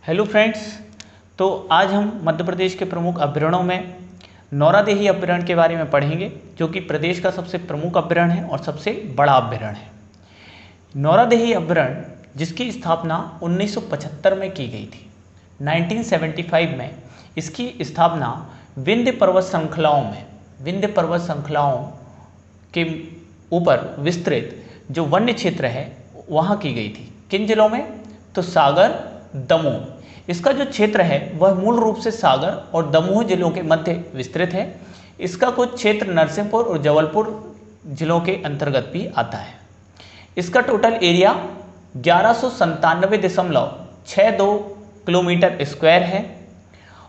Hello friends. तो आज हम मध्य प्रदेश के प्रमुख अभ्यारण्यों में नौरादेही अभ्यारण्य के बारे में पढ़ेंगे, जो कि प्रदेश का सबसे प्रमुख अभ्यारण्य है और सबसे बड़ा अभ्यारण्य है। नौरादेही अभ्यारण्य जिसकी स्थापना 1975 में की गई थी। 1975 में इसकी स्थापना विंध्य पर्वत श्रृंखलाओं के ऊपर विस्तृत जो वन्य क्षेत्र है वहाँ की गई थी। किन जिलों में? तो सागर, दमोह। इसका जो क्षेत्र है वह मूल रूप से सागर और दमोह जिलों के मध्य विस्तृत है। इसका कुछ क्षेत्र नरसिंहपुर और जबलपुर जिलों के अंतर्गत भी आता है। इसका टोटल एरिया 1197.62 किलोमीटर स्क्वायर है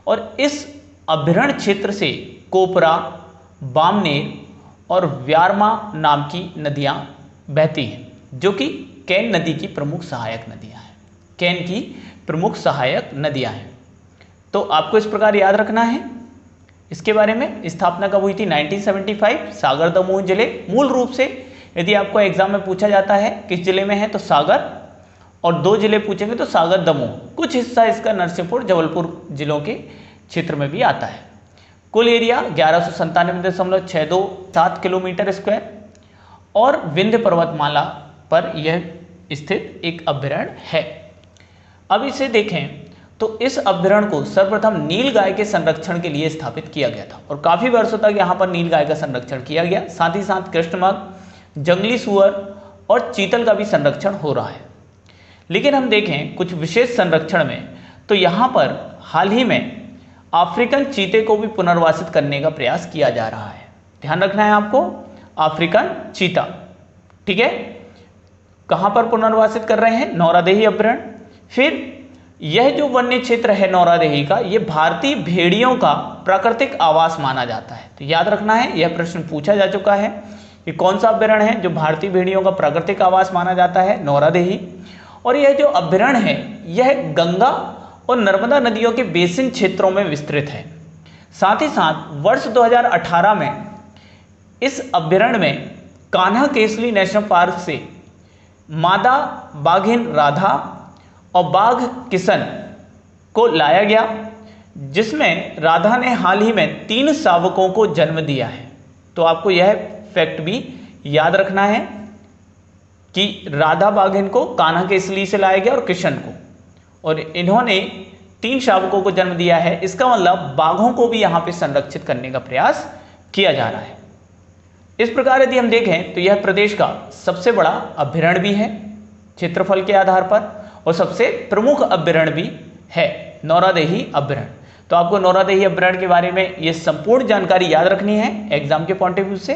और इस अभ्यारण्य क्षेत्र से कोपरा, बामनेर और व्यारमा नाम की नदियां बहती हैं, जो कि कैन नदी की प्रमुख सहायक नदियां हैं। तो आपको इस प्रकार याद रखना है। इसके बारे में स्थापना कब हुई थी? 1975। सागर, दमोह जिले मूल रूप से यदि आपको एग्जाम में पूछा जाता है किस जिले में है तो सागर, और दो जिले पूछेंगे तो सागर, दमोह। कुछ हिस्सा इसका नरसिंहपुर, जबलपुर जिलों के क्षेत्र में भी आता है। कुल एरिया 1197.627 किलोमीटर स्क्वायर और विंध्य पर्वतमाला पर यह स्थित एक अभ्यारण्य है। अब इसे देखें तो इस अभ्यारण्य को सर्वप्रथम नीलगाय के संरक्षण के लिए स्थापित किया गया था और काफी वर्षों तक यहाँ पर नीलगाय का संरक्षण किया गया। साथ ही साथ कृष्णमृग, जंगली सुअर और चीतल का भी संरक्षण हो रहा है। लेकिन हम देखें कुछ विशेष संरक्षण में तो यहाँ पर हाल ही में अफ्रीकन चीते को भी पुनर्वासित करने का प्रयास किया जा रहा है। ध्यान रखना है आपको, अफ्रीकन चीता। ठीक है, कहां पर पुनर्वासित कर रहे हैं? नौरादेही अभ्यारण्य। फिर यह जो वन्य क्षेत्र है नौरादेही का, यह भारतीय भेड़ियों का प्राकृतिक आवास माना जाता है। तो याद रखना है, यह प्रश्न पूछा जा चुका है। ये कौन सा अभ्यारण्य है जो भारतीय भेड़ियों का प्राकृतिक आवास माना जाता है? नौरादेही। और यह जो अभ्यारण्य है यह गंगा और नर्मदा नदियों के बेसिन क्षेत्रों में विस्तृत है। साथ ही साथ वर्ष 2018 में इस अभ्यारण्य में कान्हा केसरी नेशनल पार्क से मादा बाघिन राधा और बाघ किशन को लाया गया, जिसमें राधा ने हाल ही में 3 शावकों को जन्म दिया है। तो आपको यह फैक्ट भी याद रखना है कि राधा बाघिन को कान्हा केसरी से लाया गया और किशन को, और इन्होंने 3 शावकों को जन्म दिया है। इसका मतलब बाघों को भी यहाँ पे संरक्षित करने का प्रयास किया जा रहा है। इस प्रकार यदि हम देखें तो यह प्रदेश का सबसे बड़ा अभ्यारण्य भी है क्षेत्रफल के आधार पर, और सबसे प्रमुख अभ्यारण्य भी है नौरादेही अभ्यारण्य। तो आपको नौरादेही अभ्यारण्य के बारे में ये संपूर्ण जानकारी याद रखनी है एग्जाम के पॉइंट ऑफ व्यू से।